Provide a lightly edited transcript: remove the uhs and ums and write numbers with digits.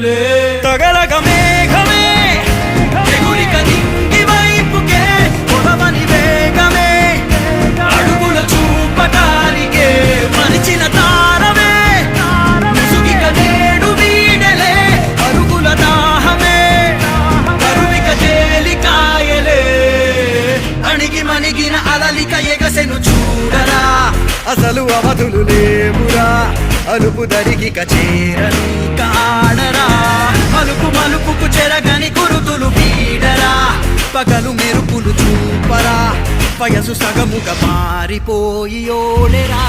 కనులే తగలగ మేఘమే ఎగురిక నింగి వైపుకే పొడవని వేగమే అడుగుల చూపటానికే మరిచిన తారమే ముసుగిక నేడు వీడలే అరుగుల దాహమే కరువిక తేలికాయలే అణిగి మణిగిన అలలిక ఎగసెను చూడరా అసలు అవధులు లేవురా అలుపు దరిగిక చేరని కాడరా మలుపు మలుపుకు చెరగని గురుతులు వీడరా పగలు మెరుపులు చూపరా వయసు సగముగా మారిపోయి ఓడెరా